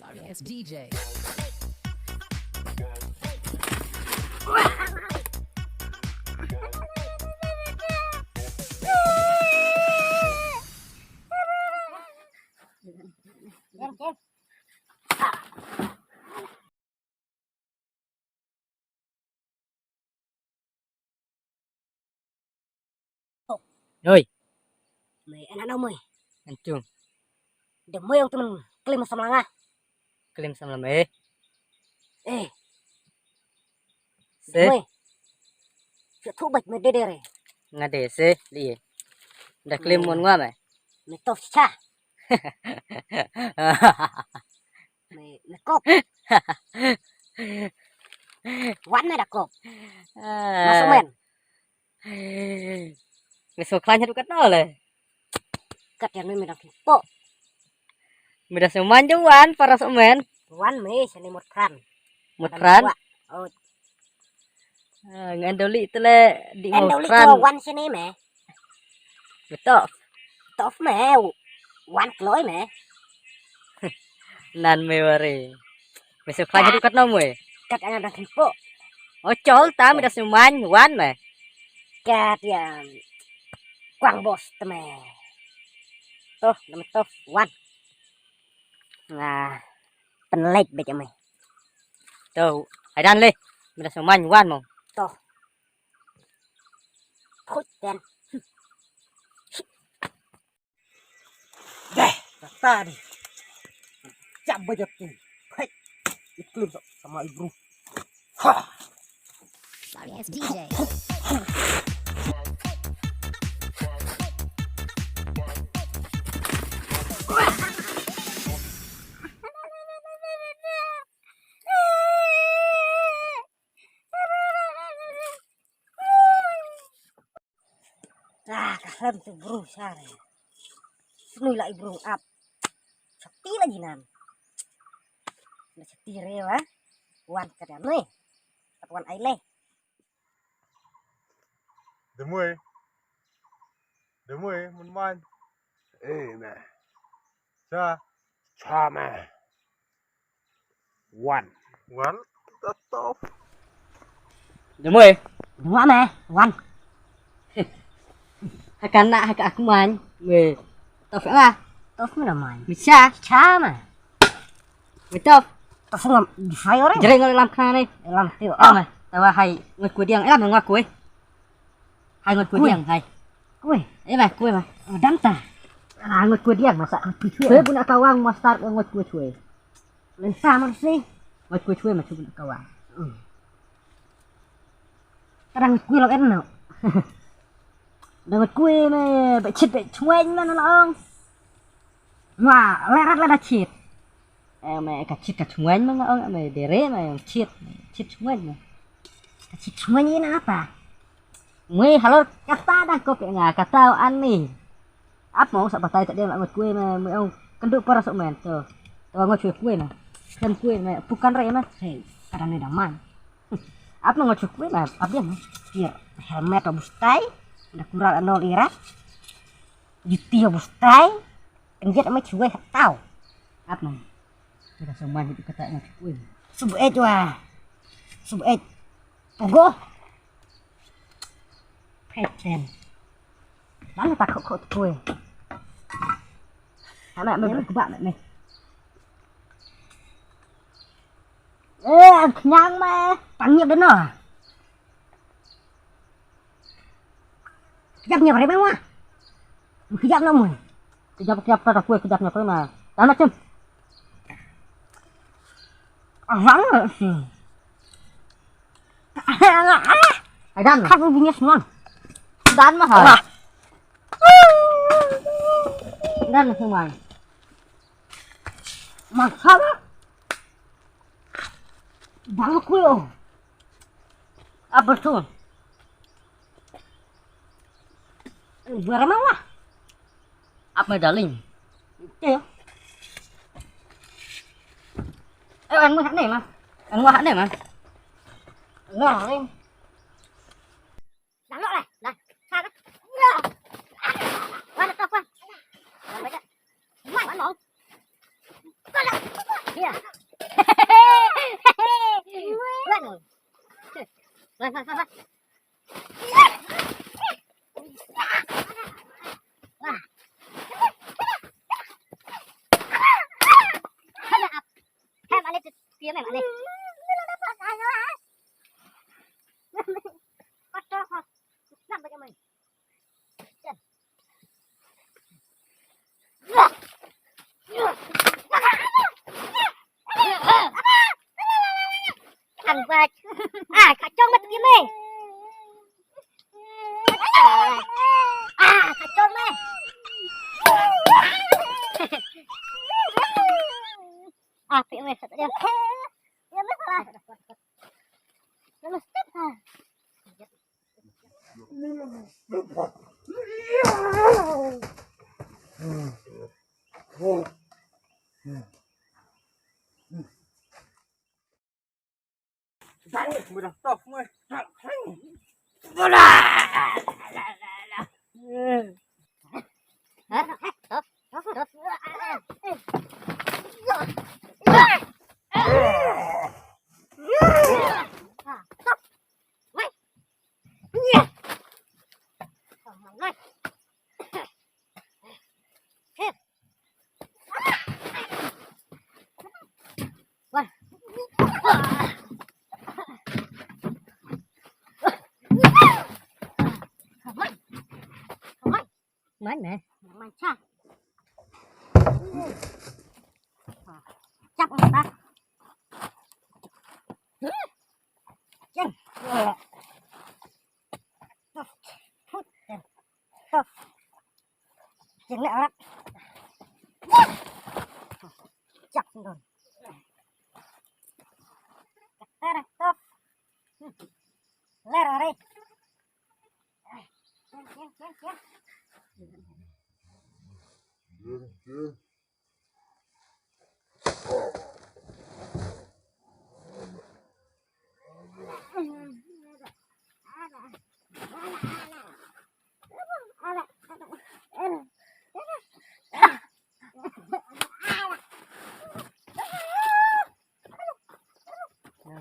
Sorry, it's DJ. Rồi, Mày anak đâu mày? hancur. Demi yang temen kelima sama langa. Klaim sama me. Se, Demi. Chuyện thu bạch mày đê đê rồi. ngade se, liye. Dah klaim mon ngwa mày. Mày tao cha. Mày cộp. Quán mày đã cộp. Masuk men. Besok klanya tu kat nol le. Kat yang mày đang po. Mida seman juan para semen. Quán mày sini một kran. Một kran. Oh, Ngandoli itu le di em một đâu lý kran. cho quán sini mày. Betul. Tao mày. Quán lỗi mày. Nan mewari. Besok klanya tu kat nol mwe. Kat yang đang po. Oh chol ta mida seman juan mày. Kat yang quang bos mày. Tuh, nama tuh quán. Nah, penlek baca mày. Tuh, hai dan le. Mida seman juan mo. Tuh. Khối đen. Deh, kata nih. Jam banyak tuh. Hei, iklim sama ibu. Ha. Sorry, it's DJ. Ah, keren tuh bro, sare. Senui lại bro, up. Sakti lagi nan. Udah sakti rewa. Wan keren nih. Wan aile. Demui, mun man. Mẹ. Sa. Sa mẹ. One. One. Top. Demui. Dua meh, wan. Hakan nak hak aku man. Me. Tau phải là. Top mana main? Bisa. Cha mah. Betul. Top ngam di fire. Jadi ngồi làm khana đây. Lam tiu. Mà. Tao hay ngồi cuối điang, làm ngồi cuối. Hay ngồi cuối điang hay. Ui, Mà cuối mà. dan ta. Ah, ngot kue dia masa Cuy pun nak kawang mau start ngồi cuối cuy. Lên sa mana sih? Ngồi cuối cuy mà cuy nak kawang. Kadang kue lo enak. Dengan kue meh, becit cueng mana laong. Wah, lerat cit. Mày cả chít cả chuối mà ông mày để rễ mày chít chuối mà. Cit cueng ini apa? Mày halo kata dah kau pengen kata an nih. Apa mau sak batai tak dia nak ngồi kue mày ông kenduk para sok men tuh. Tuh ngồi cuy kue nah. Kan kue mày bukan rễ mah. Hei, kadang ni daman. Apa ngồi cuy kue mah apa dia mah. Biar helmet robustai, ada kurang nol irat. Juti robustai. Penjet sama cuy tahu. Apa mah. Kita semua itu kata ngồi kue. Subuh wah. Subuh pogo. Peten. Mana tak kok kue. Mẹ mày các bạn mày. Kenyang meh. Panggil đến rồi. Kejapnya berapa mah? Kejap namun. Kejap pada kue kejapnya kue mah. Tanah cem. Ahang sih. Hai dan. Kan bunyinya semua. Dan mah hai. Dan semua. Masalah. Bang kue oh. Apa tuh? Berapa mah? Apa darling? Iya. Anh mua hãng này mà. Anh mua hãng này mà. Ngỏ lên. Đánh lọ này, này, sao đó? Qua được không? Làm mấy cái. Mày bắn lộn. Con Iya. Waduh. Wah, wah, wah. Wah. Hana up. Hem ale tu dia memang ale. Kotor. Nak bagaimana? Thằng vật khả trông mất kia mày khả trông mày bị mày sợ dia dia mày salah dia mesti Mudah toh, mui. Mana? Macam. Cap apa? Jeng. Jeng nak orang. Cap sendiri. Kata top. Ler ore. Jeng.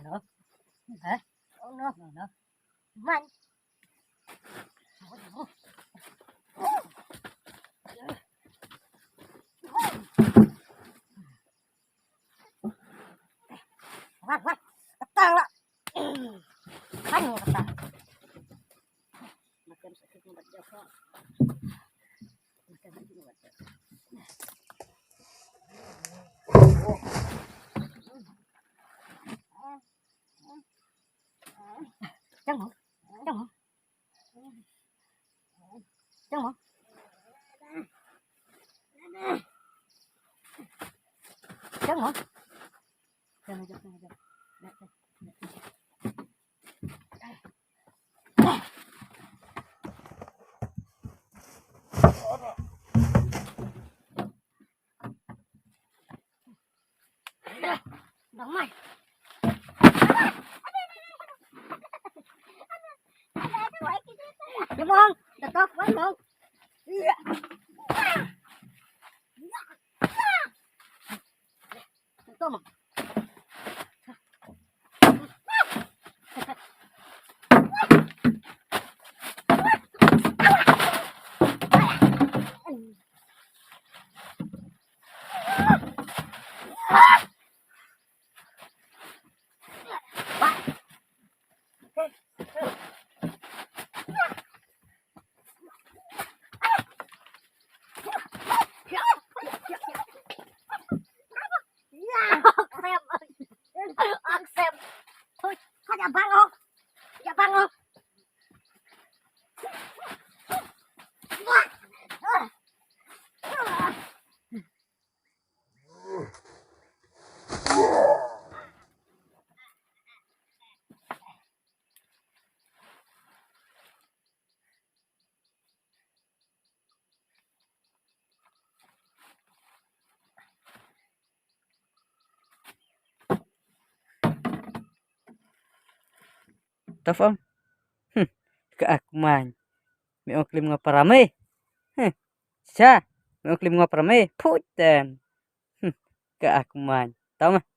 No. Hả? Oh no. Man. Wah. Ketal lah. Kan ketal. Macam sakit buat jasa. Macam sakit buat jasa. Jangan. Damai. Đúng không? Được tốt quá luôn. Tôm. Xem thôi có nhà băng không? Toh om. Ke aku main. Me oklim ngapa rame. Sa. Me oklim ngapa rame. Putan. Ke aku main. Tao mà.